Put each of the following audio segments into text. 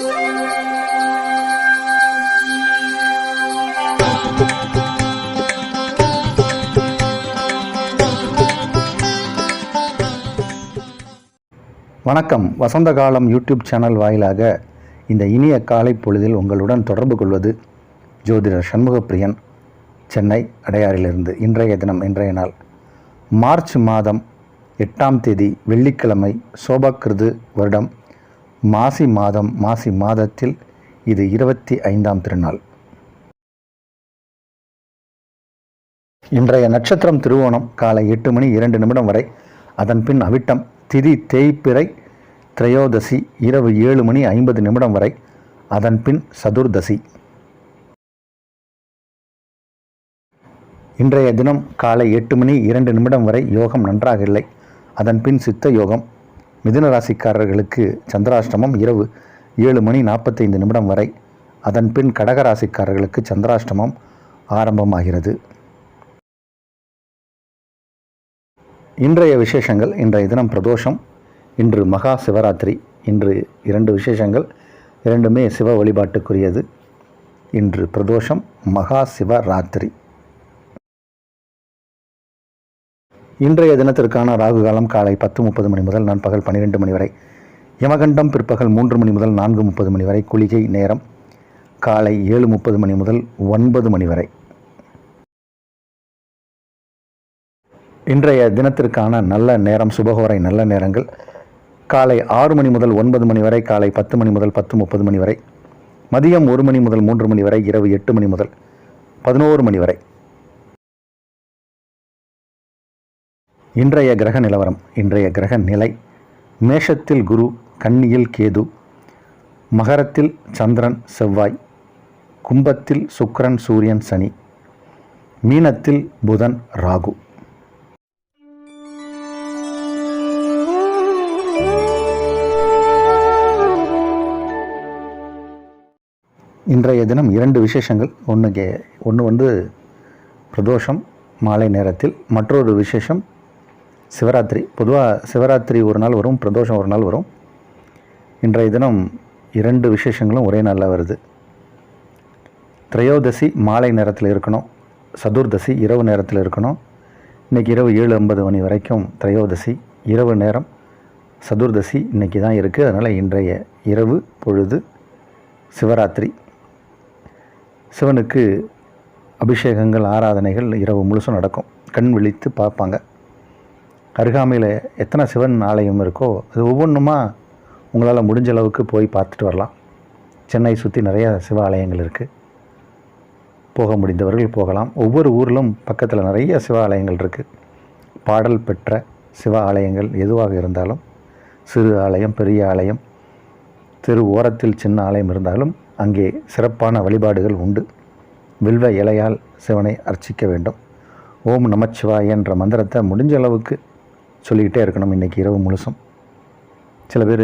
வணக்கம். வசந்த காலம் YouTube channel வாயிலாக இந்த இனிய காலை பொழுதில் உங்களுடன் தொடர்பு கொள்வது ஜோதிடர் சண்முகப்பிரியன், சென்னை அடையாறிலிருந்து. இன்றைய தினம், இன்றைய நாள் மார்ச் மாதம் 8ஆம் தேதி வெள்ளிக்கிழமை, சோபகிருது வருடம் மாசி மாதம். மாசி மாதத்தில் இது 25ஆம் திருநாள். இன்றைய நட்சத்திரம் திருவோணம். காலை 8 மணி 2 நிமிடம் வரை. அதன் பின் அவிட்டம். திதி தேய்பிறை. திரையோதசி இரவு 7 மணி 50 நிமிடம் வரை. அதன் பின் சதுர்தசி. இன்றைய தினம் காலை 8 மணி 2 நிமிடம் வரை யோகம் நன்றாக இல்லை. அதன் பின் சித்த யோகம். மிதுன ராசிக்காரர்களுக்கு சந்திராஷ்டமம் இரவு 7 மணி 45 நிமிடம் வரை. அதன் பின் கடகராசிக்காரர்களுக்கு சந்திராஷ்டமம் ஆரம்பமாகிறது. இன்றைய விசேஷங்கள். இன்றைய தினம் பிரதோஷம். இன்று மகா சிவராத்திரி. இன்று 2 விசேஷங்கள், இரண்டுமே சிவ வழிபாட்டுக்குரியது. இன்று பிரதோஷம், மகா சிவராத்திரி. இன்றைய தினத்திற்கான ராகு காலம் காலை 10:30 மணி முதல் நண்பகல் 12 மணி வரை. யமகண்டம் பிற்பகல் 3 மணி முதல் 4:30 மணி வரை. குளிகை நேரம் காலை 7:30 மணி முதல் 9 மணி வரை. இன்றைய தினத்திற்கான நல்ல நேரம், சுபகோரை நல்ல நேரங்கள் காலை 6 மணி முதல் 9 மணி வரை, காலை 10 மணி முதல் 10:30 மணி வரை, மதியம் 1 மணி முதல் 3 மணி வரை, இரவு 8 மணி முதல் 11 மணி வரை. இன்றைய கிரக நிலவரம். இன்றைய கிரக நிலை: மேஷத்தில் குரு, கன்னியில் கேது, மகரத்தில் சந்திரன் செவ்வாய், கும்பத்தில் சுக்கிரன் சூரியன் சனி, மீனத்தில் புதன் ராகு. இன்றைய தினம் 2 விசேஷங்கள். ஒன்று வந்து பிரதோஷம் மாலை நேரத்தில், மற்றொரு விசேஷம் சிவராத்திரி. பொதுவாக சிவராத்திரி ஒரு நாள் வரும், பிரதோஷம் ஒரு நாள் வரும். இன்றைய தினம் 2 விசேஷங்களும் ஒரே நாளில் வருது. திரையோதசி மாலை நேரத்தில் இருக்கணும், சதுர்தசி இரவு நேரத்தில் இருக்கணும். இன்றைக்கி இரவு 7:50 மணி வரைக்கும் திரையோதசி, இரவு நேரம் சதுர்தசி இன்றைக்கி தான் இருக்குது. அதனால் இன்றைய இரவு பொழுது சிவராத்திரி. சிவனுக்கு அபிஷேகங்கள், ஆராதனைகள் இரவு முழுசும் நடக்கும். கண் விழித்து பார்ப்பாங்க. அருகாமையில் எத்தனை சிவன் ஆலயம் இருக்கோ அது ஒவ்வொன்றுமா உங்களால் முடிஞ்ச அளவுக்கு போய் பார்த்துட்டு வரலாம். சென்னை சுற்றி நிறையா சிவ ஆலயங்கள் இருக்குது. போக முடிந்தவர்கள் போகலாம். ஒவ்வொரு ஊரிலும் பக்கத்தில் நிறைய சிவ ஆலயங்கள் இருக்குது. பாடல் பெற்ற சிவ ஆலயங்கள் எதுவாக இருந்தாலும், சிறு ஆலயம், பெரிய ஆலயம், தெரு ஓரத்தில் சின்ன ஆலயம் இருந்தாலும் அங்கே சிறப்பான வழிபாடுகள் உண்டு. வில்வ இலையால் சிவனை அர்ச்சிக்க வேண்டும். ஓம் நமச்சிவாய என்ற மந்திரத்தை முடிஞ்ச அளவுக்கு சொல்லிக்கிட்டே இருக்கணும் இன்றைக்கி இரவு முழுசும். சில பேர்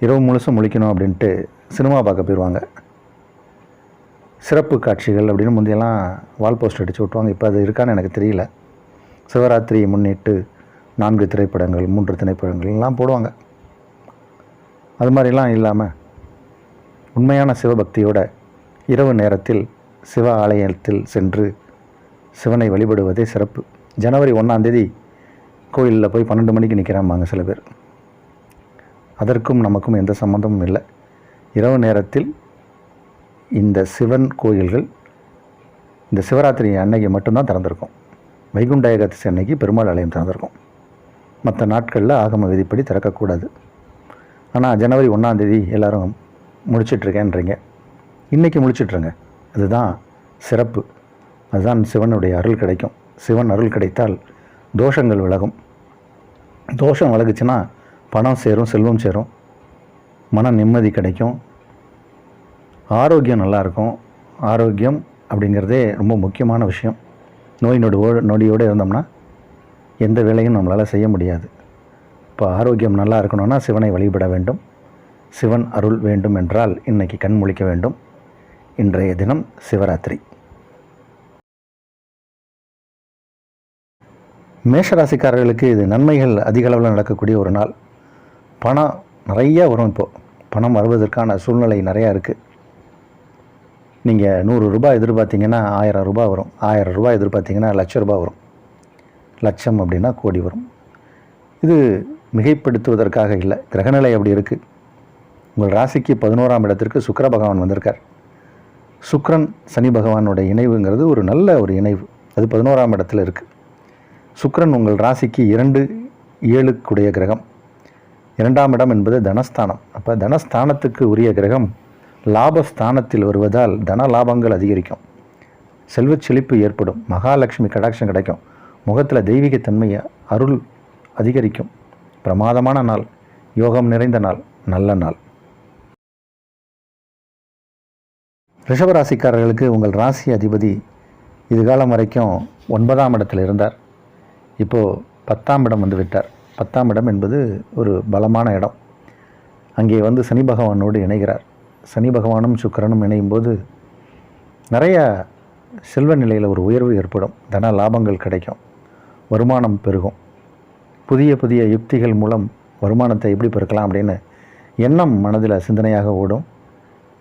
இரவு முழுசும் முழிக்கணும் அப்படின்ட்டு சினிமா பார்க்க போயிடுவாங்க. சிறப்பு காட்சிகள் அப்படின்னு முந்தையெல்லாம் வால் போஸ்ட் அடித்து விட்டுவாங்க. இப்போ அது இருக்கான்னு எனக்கு தெரியல. சிவராத்திரியை முன்னிட்டு 4 திரைப்படங்கள், 3 திரைப்படங்கள்லாம் போடுவாங்க. அது மாதிரிலாம் இல்லாமல் உண்மையான சிவபக்தியோட இரவு நேரத்தில் சிவ ஆலயத்தில் சென்று சிவனை வழிபடுவதே சிறப்பு. ஜனவரி 1ஆம் தேதி கோயிலில் போய் 12 மணிக்கு நிற்கிறாம்பாங்க சில பேர். அதற்கும் நமக்கும் எந்த சம்மந்தமும் இல்லை. இரவு நேரத்தில் இந்த சிவன் கோயில்கள் இந்த சிவராத்திரி அன்னைக்கு மட்டும்தான் திறந்திருக்கும். வைகுண்ட ஏகாதசி அன்னைக்கு பெருமாள் ஆலயம் திறந்திருக்கும். மற்ற நாட்களில் ஆகம விதிப்படி திறக்கக்கூடாது. ஆனால் ஜனவரி 1ஆம் தேதி எல்லோரும் முடிச்சிட்ருக்கேன்றீங்க. இன்றைக்கி முடிச்சிட்ருங்க. அதுதான் சிறப்பு. அதுதான் சிவனுடைய அருள் கிடைக்கும். சிவன் அருள் கிடைத்தால் தோஷங்கள் விலகும். தோஷம் விலகுச்சுன்னா பணம் சேரும், செல்வம் சேரும், மன நிம்மதி கிடைக்கும், ஆரோக்கியம் நல்லாயிருக்கும். ஆரோக்கியம் அப்படிங்கிறதே ரொம்ப முக்கியமான விஷயம். நொடியோடு இருந்தோம்னா எந்த வேலையும் நம்மளால் செய்ய முடியாது. இப்போ ஆரோக்கியம் நல்லா இருக்கணும்னா சிவனை வழிபட வேண்டும். சிவன் அருள் வேண்டும் என்றால் இன்றைக்கி கண் முழிக்க வேண்டும். இன்றைய தினம் சிவராத்திரி. மேஷராசிக்காரர்களுக்கு இது நன்மைகள் அதிக அளவில் நடக்கக்கூடிய ஒரு நாள். பணம் நிறையா வரும். இப்போது பணம் வருவதற்கான சூழ்நிலை நிறையா இருக்குது. நீங்கள் 100 ரூபாய் எதிர்பார்த்தீங்கன்னா 1000 ரூபாய் வரும். 1000 ரூபாய் எதிர்பார்த்தீங்கன்னா ₹1,00,000 வரும். லட்சம் அப்படின்னா கோடி வரும். இது மிகைப்படுத்துவதற்காக இல்லை, கிரகநிலை அப்படி இருக்குது. உங்கள் ராசிக்கு 11ஆம் இடத்திற்கு சுக்கிர பகவான் வந்திருக்கார். சுக்கிரன் சனி பகவானோட இணைவுங்கிறது ஒரு நல்ல ஒரு இணைவு. அது 11ஆம் இடத்துல இருக்குது. சுக்கிரன் உங்கள் ராசிக்கு 2, 7க்குடைய கிரகம். 2ஆம் இடம் என்பது தனஸ்தானம். அப்போ தனஸ்தானத்துக்கு உரிய கிரகம் லாபஸ்தானத்தில் வருவதால் தன லாபங்கள் அதிகரிக்கும், செல்வச் செழிப்பு ஏற்படும், மகாலட்சுமி கடாட்சம் கிடைக்கும், முகத்தில் தெய்வீகத்தன்மை அருள் அதிகரிக்கும். பிரமாதமான நாள், யோகம் நிறைந்த நாள், நல்ல நாள். ரிஷபராசிக்காரர்களுக்கு உங்கள் ராசி அதிபதி இதுகாலம் வரைக்கும் 9ஆம் இடத்தில் இருந்தார். இப்போது 10ஆம் இடம் வந்து விட்டார். 10ஆம் இடம் என்பது ஒரு பலமான இடம். அங்கே வந்து சனி பகவானோடு இணைகிறார். சனி பகவானும் சுக்கிரனும் இணையும் போது நிறைய செல்வ நிலையில் ஒரு உயர்வு ஏற்படும், தன லாபங்கள் கிடைக்கும், வருமானம் பெருகும். புதிய புதிய யுக்திகள் மூலம் வருமானத்தை எப்படி பெருக்கலாம் அப்படின்னு எண்ணம் மனதில் சிந்தனையாக ஓடும்.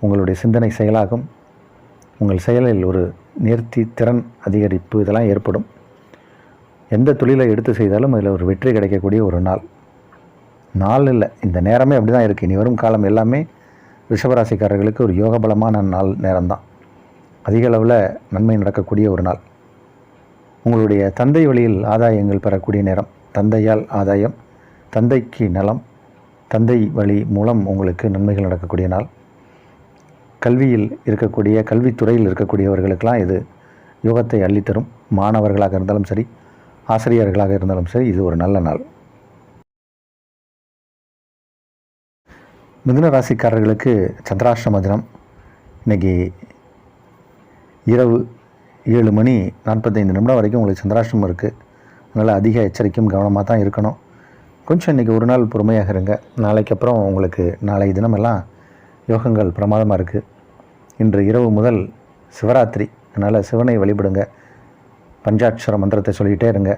உங்களுடைய சிந்தனை செயலாகும். உங்கள் செயலில் ஒரு நேர்த்தி, திறன் அதிகரிப்பு இதெல்லாம் ஏற்படும். எந்த தொழிலை எடுத்து செய்தாலும் அதில் ஒரு வெற்றி கிடைக்கக்கூடிய ஒரு நாள் இல்லை, இந்த நேரமே அப்படி தான் இருக்குது. இனி வரும் காலம் எல்லாமே ரிஷபராசிக்காரர்களுக்கு ஒரு யோகபலமான நேரம்தான். அதிக அளவில் நன்மை நடக்கக்கூடிய ஒரு நாள். உங்களுடைய தந்தை வழியில் ஆதாயங்கள் பெறக்கூடிய நேரம். தந்தையால் ஆதாயம், தந்தைக்கு நலம், தந்தை வழி மூலம் உங்களுக்கு நன்மைகள் நடக்கக்கூடிய நாள். கல்வியில் இருக்கக்கூடிய, கல்வித்துறையில் இருக்கக்கூடியவர்களுக்கெல்லாம் இது யோகத்தை அள்ளித்தரும். மாணவர்களாக இருந்தாலும் சரி, ஆசிரியர்களாக இருந்தாலும் சரி, இது ஒரு நல்ல நாள். மிதுன ராசிக்காரர்களுக்கு சந்திராஷ்டம தினம். இன்றைக்கி இரவு 7:45 வரைக்கும் உங்களுக்கு சந்திராஷ்டமம் இருக்குது. அதனால் அதிக எச்சரிக்கையும் கவனமாக தான் இருக்கணும். கொஞ்சம் இன்றைக்கி ஒரு நாள் பொறுமையாக இருங்க. நாளைக்கு அப்புறம் உங்களுக்கு நாளைய தினமெல்லாம் யோகங்கள் பிரமாதமாக இருக்குது. இன்று இரவு முதல் சிவராத்திரி, அதனால் சிவனை வழிபடுங்க. பஞ்சாட்சர மந்திரத்தை சொல்லிகிட்டே இருங்க.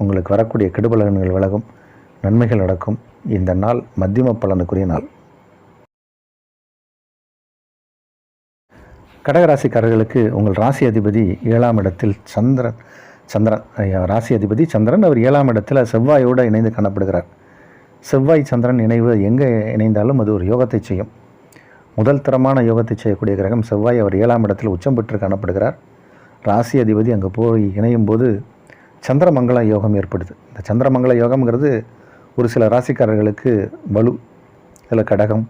உங்களுக்கு வரக்கூடிய கெடுபலன்கள் விலகும், நன்மைகள் நடக்கும். இந்த நாள் மத்தியம பலனுக்குரிய நாள். கடகராசிக்காரர்களுக்கு உங்கள் ராசி அதிபதி 7ஆம் இடத்தில் சந்திரன் ராசி அதிபதி சந்திரன், அவர் 7ஆம் இடத்தில் செவ்வாயோடு இணைந்து காணப்படுகிறார். செவ்வாய் சந்திரன் இணைவு எங்கே இணைந்தாலும் அது ஒரு யோகத்தை செய்யும். முதல் தரமான யோகத்தை செய்யக்கூடிய கிரகம் செவ்வாய். அவர் 7ஆம் இடத்தில் உச்சம் பெற்று காணப்படுகிறார். ராசி அதிபதி அங்கே போய் இணையும் போது சந்திரமங்கல யோகம் ஏற்படுது. இந்த சந்திரமங்கல யோகம்ங்கிறது ஒரு சில ராசிக்காரர்களுக்கு வலு. இதில் கடகம்,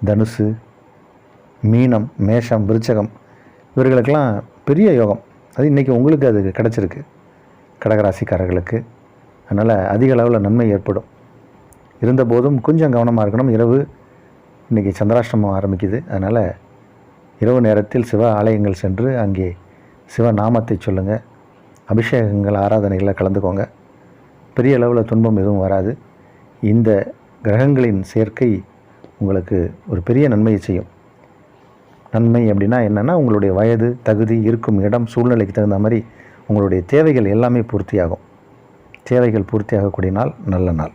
தனுசு, மீனம், மேஷம், விருச்சகம் இவர்களுக்கெல்லாம் பெரிய யோகம். அது இன்றைக்கி உங்களுக்கு அது கிடச்சிருக்கு கடகராசிக்காரர்களுக்கு. அதனால் அதிக அளவில் நன்மை ஏற்படும். இருந்தபோதும் கொஞ்சம் கவனமாக இருக்கணும். இரவு இன்றைக்கி சந்திராஷ்டமம் ஆரம்பிக்குது. அதனால் இரவு நேரத்தில் சிவ ஆலயங்கள் சென்று அங்கே சிவ நாமத்தை சொல்லுங்கள், அபிஷேகங்கள், ஆராதனைகளில் கலந்துக்கோங்க. பெரிய அளவில் துன்பம் எதுவும் வராது. இந்த கிரகங்களின் சேர்க்கை உங்களுக்கு ஒரு பெரிய நன்மையை செய்யும். நன்மை அப்படின்னா என்னென்னா, உங்களுடைய வயது, தகுதி, இருக்கும் இடம், சூழ்நிலைக்கு தகுந்த மாதிரி உங்களுடைய தேவைகள் எல்லாமே பூர்த்தியாகும். தேவைகள் பூர்த்தியாகக்கூடிய நாள், நல்ல நாள்.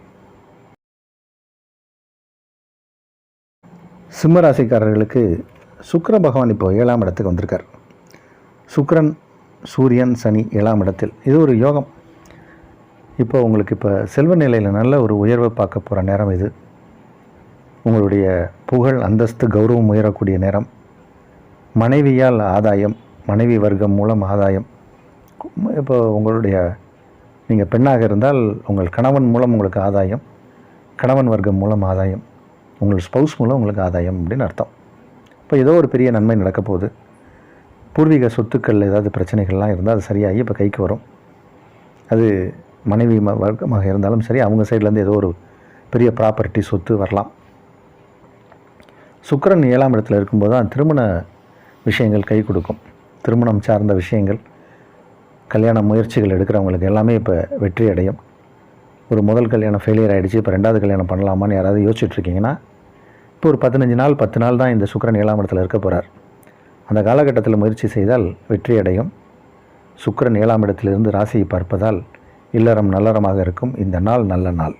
சிம்ம ராசிக்காரர்களுக்கு சுக்கிர பகவான் இப்போ 7ஆம் இடத்துக்கு வந்திருக்கார். சுக்கிரன், சூரியன், சனி 7ஆம் இடத்தில். இது ஒரு யோகம். இப்போ உங்களுக்கு இப்போ செல்வ நிலையில் நல்ல ஒரு உயர்வை பார்க்க போகிற நேரம் இது. உங்களுடைய புகழ், அந்தஸ்து, கௌரவம் உயரக்கூடிய நேரம். மனைவியால் ஆதாயம், மனைவி வர்க்கம் மூலம் ஆதாயம். இப்போ நீங்கள் பெண்ணாக இருந்தால் உங்கள் கணவன் மூலம் உங்களுக்கு ஆதாயம், கணவன் வர்க்கம் மூலம் ஆதாயம், உங்கள் ஸ்பௌஸ் மூலம் உங்களுக்கு ஆதாயம் அப்படின்னு அர்த்தம். இப்போ ஏதோ ஒரு பெரிய நன்மை நடக்க போகுது. பூர்வீக சொத்துக்கள் ஏதாவது பிரச்சனைகள்லாம் இருந்தால் அது சரியாகி இப்போ கைக்கு வரும். அது மனைவி வர்க்கமாக இருந்தாலும் சரி, அவங்க சைட்லேருந்து ஏதோ ஒரு பெரிய ப்ராப்பர்ட்டி, சொத்து வரலாம். சுக்கிரன் 7ஆம் இடத்துல இருக்கும்போது தான் திருமண விஷயங்கள் கை கொடுக்கும். திருமணம் சார்ந்த விஷயங்கள், கல்யாண முயற்சிகள் எடுக்கிறவங்களுக்கு எல்லாமே இப்போ வெற்றி அடையும். ஒரு முதல் கல்யாணம் ஃபெயிலியர் ஆகிடுச்சு, இப்போ 2வது கல்யாணம் பண்ணலாமான்னு யாராவது யோசிச்சுட்ருக்கீங்கன்னா, இப்போ ஒரு 15 நாள் 10 நாள் தான் இந்த சுக்கிரன் 7ஆம் இடத்துல இருக்க போகிறார். அந்த காலகட்டத்தில் முயற்சி செய்தால் வெற்றி அடையும். சுக்கிரன் 7ஆம் இடத்திலிருந்து ராசியை பார்ப்பதால் இல்லறம் நல்லறமாக இருக்கும். இந்த நாள் நல்ல நாள்.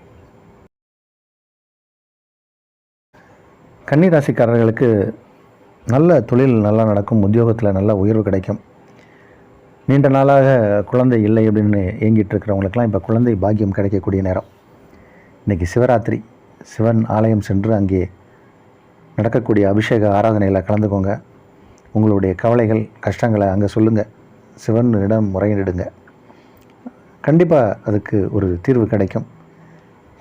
கன்னி ராசிக்காரர்களுக்கு நல்ல தொழில் நல்லா நடக்கும், உத்தியோகத்தில் நல்ல உயர்வு கிடைக்கும். நீண்ட நாளாக குழந்தை இல்லை அப்படின்னு ஏங்கிட்டு இருக்கிறவங்களுக்கெல்லாம் இப்போ குழந்தை பாக்கியம் கிடைக்கக்கூடிய நேரம். இன்றைக்கி சிவராத்திரி, சிவன் ஆலயம் சென்று அங்கே நடக்கக்கூடிய அபிஷேக ஆராதனையில் கலந்துக்கோங்க. உங்களுடைய கவலைகள் கஷ்டங்களை அங்கே சொல்லுங்கள், சிவனிடம் முறையிடுங்க. கண்டிப்பாக அதுக்கு ஒரு தீர்வு கிடைக்கும்.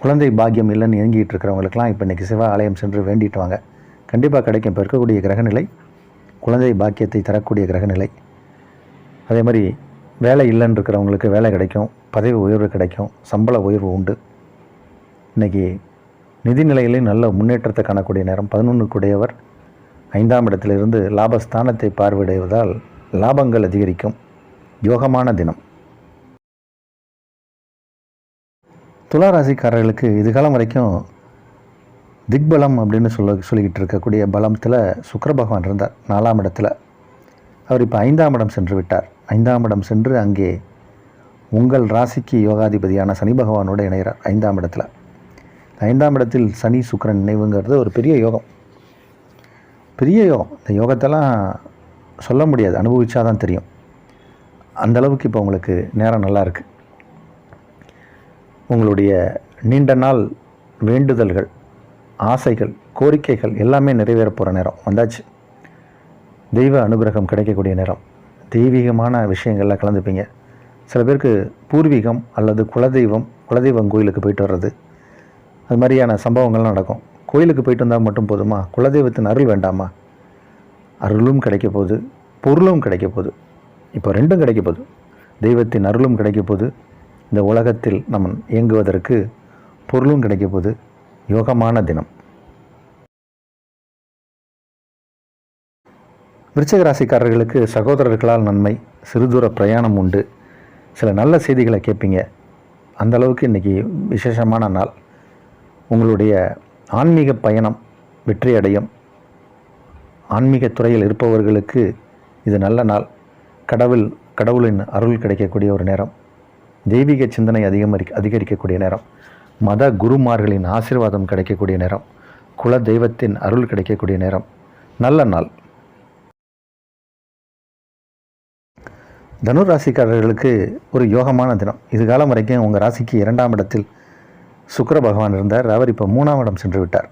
குழந்தை பாக்கியம் இல்லைன்னு ஏங்கிட்டு இருக்கிறவங்களுக்கெல்லாம் இப்போ இன்றைக்கி சிவ ஆலயம் சென்று வேண்டிட்டு வாங்க, கண்டிப்பாக கிடைக்கும். இப்போ இருக்கக்கூடிய கிரகநிலை குழந்தை பாக்கியத்தை தரக்கூடிய கிரகநிலை. அதே மாதிரி வேலை இல்லைன்னு இருக்கிறவங்களுக்கு வேலை கிடைக்கும், பதவி உயர்வு கிடைக்கும், சம்பள உயர்வு உண்டு. இன்றைக்கி நிதிநிலையிலையும் நல்ல முன்னேற்றத்தை காணக்கூடிய நேரம். 11க்குடையவர் 5ஆம் இடத்திலிருந்து லாபஸ்தானத்தை பார்வையிடுவதால் லாபங்கள் அதிகரிக்கும். யோகமான தினம். துலா ராசிக்காரர்களுக்கு இதுகாலம் வரைக்கும் திக்பலம் அப்படின்னு சொல்லிக்கிட்டு இருக்கக்கூடிய பலத்தில் சுக்கிர பகவான் இருந்தார் 4ஆம் இடத்துல. அவர் இப்போ 5ஆம் இடம் சென்று விட்டார். 5ஆம் இடம் சென்று அங்கே உங்கள் ராசிக்கு யோகாதிபதியான சனி பகவானோடு இணைகிறார் 5ஆம் இடத்துல. 5ஆம் இடத்தில் சனி சுக்கிரன் நினைவுங்கிறது ஒரு பெரிய யோகம், பெரிய யோகம். இந்த யோகத்தெல்லாம் சொல்ல முடியாது, அனுபவிச்சா தான் தெரியும். அந்தளவுக்கு இப்போ உங்களுக்கு நேரம் நல்லா இருக்குது. உங்களுடைய நீண்ட நாள் வேண்டுதல்கள், ஆசைகள், கோரிக்கைகள் எல்லாமே நிறைவேற போகிற நேரம் வந்தாச்சு. தெய்வ அனுகிரகம் கிடைக்கக்கூடிய நேரம். தெய்வீகமான விஷயங்களில் கலந்துப்பீங்க. சில பேருக்கு பூர்வீகம் அல்லது குலதெய்வம் கோயிலுக்கு போயிட்டு வர்றது, அது மாதிரியான சம்பவங்கள்லாம் நடக்கும். கோயிலுக்கு போயிட்டு வந்தால் மட்டும் போதுமா? குலதெய்வத்தின் அருள் வேண்டாமா? அருளும் கிடைக்க போகுது, பொருளும் கிடைக்க போகுது. இப்போ ரெண்டும் கிடைக்க போகுது. தெய்வத்தின் அருளும் கிடைக்க போகுது, இந்த உலகத்தில் நம்ம இயங்குவதற்கு பொருளும் கிடைக்க போகுது. யோகமான தினம். விருச்சிக ராசிக்காரர்களுக்கு சகோதரர்களால் நன்மை, சிறுதூர பிரயாணம் உண்டு, சில நல்ல செய்திகளை கேட்பீங்க. அந்தளவுக்கு இன்றைக்கி விசேஷமான நாள். உங்களுடைய ஆன்மீக பயணம் வெற்றி அடையும். ஆன்மீக துறையில் இருப்பவர்களுக்கு இது நல்ல நாள். கடவுளின் அருள் கிடைக்கக்கூடிய ஒரு நேரம். தெய்வீக சிந்தனை அதிகரிக்கக்கூடிய நேரம். மத குருமார்களின் ஆசீர்வாதம் கிடைக்கக்கூடிய நேரம். குல தெய்வத்தின் அருள் கிடைக்கக்கூடிய நேரம். நல்ல நாள். தனுர் ராசிக்காரர்களுக்கு ஒரு யோகமான தினம். இது காலம் வரைக்கும் உங்கள் ராசிக்கு 2ஆம் இடத்தில் சுக்கிர பகவான் இருந்தார். அவர் இப்போ 3ஆம் இடம் சென்று விட்டார்.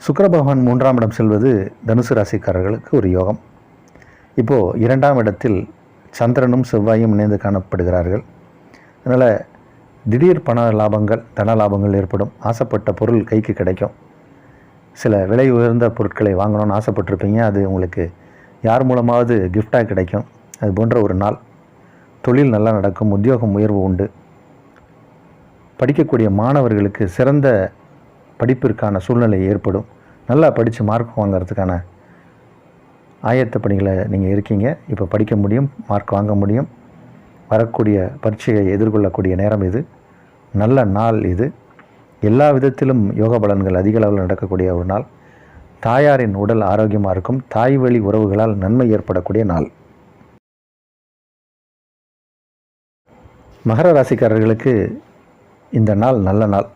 சுக்கிர பகவான் 3ஆம் இடம் செல்வது தனுசு ராசிக்காரர்களுக்கு ஒரு யோகம். இப்போது 2ஆம் இடத்தில் சந்திரனும் செவ்வாயும் இணைந்து காணப்படுகிறார்கள். அதனால் திடீர் பண லாபங்கள், தன லாபங்கள் ஏற்படும். ஆசைப்பட்ட பொருள் கைக்கு கிடைக்கும். சில விலை உயர்ந்த பொருட்களை வாங்கணும்னு ஆசைப்பட்டிருப்பீங்க, அது உங்களுக்கு யார் மூலமாவது கிஃப்டாக கிடைக்கும். அது போன்ற ஒரு நாள். தொழில் நல்லா நடக்கும், உத்தியோகம் உயர்வு உண்டு. படிக்கக்கூடிய மாணவர்களுக்கு சிறந்த படிப்பிற்கான சூழ்நிலை ஏற்படும். நல்லா படித்து மார்க் வாங்கிறதுக்கான ஆயத்த பணிகளை நீங்கள் இருக்கீங்க. இப்போ படிக்க முடியும், மார்க் வாங்க முடியும். வரக்கூடிய பரீட்சையை எதிர்கொள்ளக்கூடிய நேரம் இது. நல்ல நாள் இது. எல்லா விதத்திலும் யோக பலன்கள் அதிக அளவில் நடக்கக்கூடிய ஒரு நாள். தாயாரின் உடல் ஆரோக்கியமாக இருக்கும். தாய் வழி உறவுகளால் நன்மை ஏற்படக்கூடிய நாள். மகர ராசிக்காரர்களுக்கு இந்த நாள் நல்ல நாள்.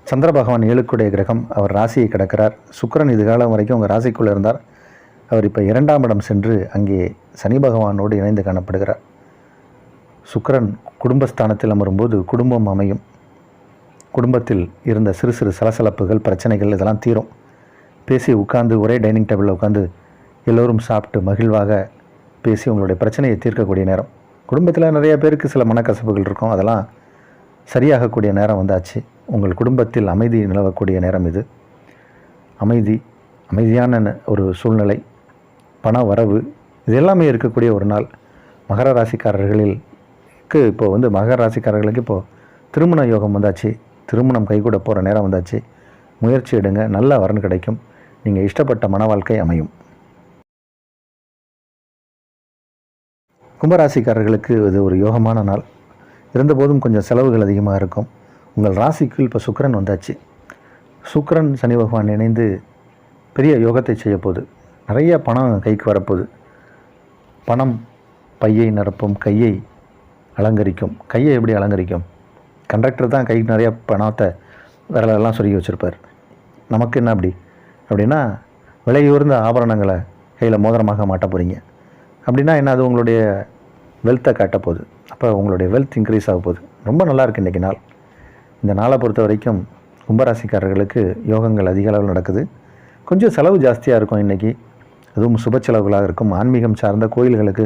சந்திர பகவான் 7க்குடைய கிரகம், அவர் ராசியை கடக்கிறார். சுக்கிரன் இது காலம் வரைக்கும் உங்கள் ராசிக்குள்ளே இருந்தார். அவர் இப்போ 2ஆம் இடம் சென்று அங்கே சனி பகவானோடு இணைந்து காணப்படுகிறார். சுக்கிரன் குடும்பஸ்தானத்தில் அமரும்போது குடும்பம் அமையும். குடும்பத்தில் இருந்த சிறு சிறு சலசலப்புகள், பிரச்சனைகள் இதெல்லாம் தீரும். பேசி உட்கார்ந்து ஒரே டைனிங் டேபிளில் உட்காந்து எல்லோரும் சாப்பிட்டு மகிழ்வாக பேசி உங்களுடைய பிரச்சனையை தீர்க்கக்கூடிய நேரம். குடும்பத்தில் நிறைய பேருக்கு சில மனக்கசப்புகள் இருக்கும், அதெல்லாம் சரியாகக்கூடிய நேரம் வந்தாச்சு. உங்கள் குடும்பத்தில் அமைதி நிலவக்கூடிய நேரம் இது. அமைதியான ஒரு சூழ்நிலை, பண வரவு, இது எல்லாமே இருக்கக்கூடிய ஒரு நாள். மகர ராசிக்காரர்களுக்கு மகர ராசிக்காரர்களுக்கு இப்போது திருமண யோகம் வந்தாச்சு. திருமணம் கைகூட போகிற நேரம் வந்தாச்சு. முயற்சி எடுங்க, நல்ல வரன் கிடைக்கும். நீங்கள் இஷ்டப்பட்ட மன வாழ்க்கை அமையும். கும்பராசிக்காரர்களுக்கு இது ஒரு யோகமான நாள். இருந்தபோதும் கொஞ்சம் செலவுகள் அதிகமாக இருக்கும். உங்கள் ராசிக்கு இப்போ சுக்கிரன் வந்தாச்சு. சுக்கிரன் சனி பகவான் இணைந்து பெரிய யோகத்தை செய்ய போகுது. நிறைய பணம் கைக்கு வரப்போகுது. பணம் பையை நிரப்பும், கையை அலங்கரிக்கும். கையை எப்படி அலங்கரிக்கும்? கண்டக்டர் தான் கைக்கு நிறைய பணத்தை விரலெல்லாம் சொருகி வச்சுருப்பார். நமக்கு என்ன அப்படி? அப்படின்னா விலையுயர்ந்த ஆபரணங்களை கையில் மோதிரமாக மாட்ட போகிறீங்க. அப்படின்னா என்ன, அது உங்களுடைய வெல்த்தை காட்ட போகுது. அப்போ உங்களுடைய வெல்த் இன்க்ரீஸ் ஆக போகுது. ரொம்ப நல்லாயிருக்கு இன்றைக்கி நாள். இந்த நாளை பொறுத்த வரைக்கும் கும்பராசிக்காரர்களுக்கு யோகங்கள் அதிக அளவில் நடக்குது. கொஞ்சம் செலவு ஜாஸ்தியாக இருக்கும் இன்றைக்கி, அதுவும் சுப செலவுகளாக இருக்கும். ஆன்மீகம் சார்ந்த கோயில்களுக்கு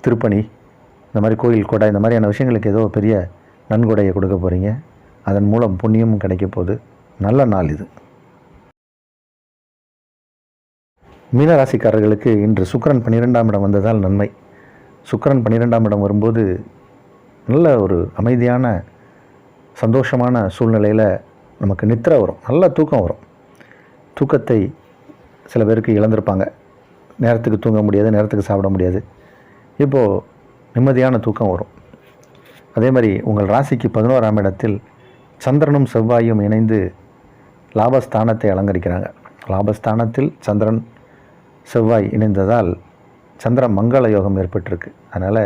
திருப்பணி, இந்த மாதிரி கோயில் கொடை, இந்த மாதிரியான விஷயங்களுக்கு ஏதோ பெரிய நன்கொடையை கொடுக்க போகிறீங்க. அதன் மூலம் புண்ணியமும் கிடைக்க போகுது. நல்ல நாள் இது. மீனராசிக்காரர்களுக்கு இன்று சுக்கிரன் 12ஆம் இடம் வந்ததால் நன்மை. சுக்கிரன் 12ஆம் இடம் வரும்போது நல்ல ஒரு அமைதியான சந்தோஷமான சூழ்நிலையில் நமக்கு நித்திரை வரும், நல்ல தூக்கம் வரும். தூக்கத்தை சில பேருக்கு இழந்திருப்பாங்க. நேரத்துக்கு தூங்க முடியாது, நேரத்துக்கு சாப்பிட முடியாது. இப்போது நிம்மதியான தூக்கம் வரும். அதே மாதிரி உங்கள் ராசிக்கு 11ஆம் இடத்தில் சந்திரனும் செவ்வாயும் இணைந்து லாபஸ்தானத்தை அலங்கரிக்கிறாங்க. லாபஸ்தானத்தில் சந்திரன் செவ்வாய் இணைந்ததால் சந்திர மங்கள யோகம் ஏற்பட்டிருக்கு. அதனால்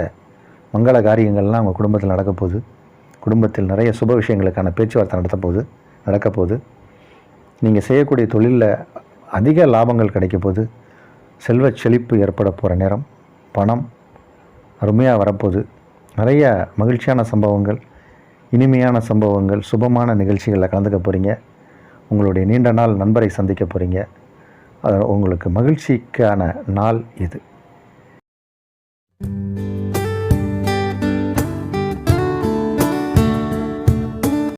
மங்கள காரியங்கள்லாம் உங்கள் குடும்பத்தில் நடக்க போகுது. குடும்பத்தில் நிறைய சுப விஷயங்களுக்கான பேச்சுவார்த்தை நடக்க போகுது. நீங்கள் செய்யக்கூடிய தொழிலில் அதிக லாபங்கள் கிடைக்க போகுது. செல்வ செழிப்பு ஏற்பட போகிற நேரம். பணம் அருமையாக வரப்போகுது. நிறைய மகிழ்ச்சியான சம்பவங்கள், இனிமையான சம்பவங்கள், சுபமான நிகழ்ச்சிகளில் கலந்துக்க போகிறீங்க. உங்களுடைய நீண்ட நாள் நண்பரை சந்திக்க போகிறீங்க. அது உங்களுக்கு மகிழ்ச்சிக்கான நாள் இது.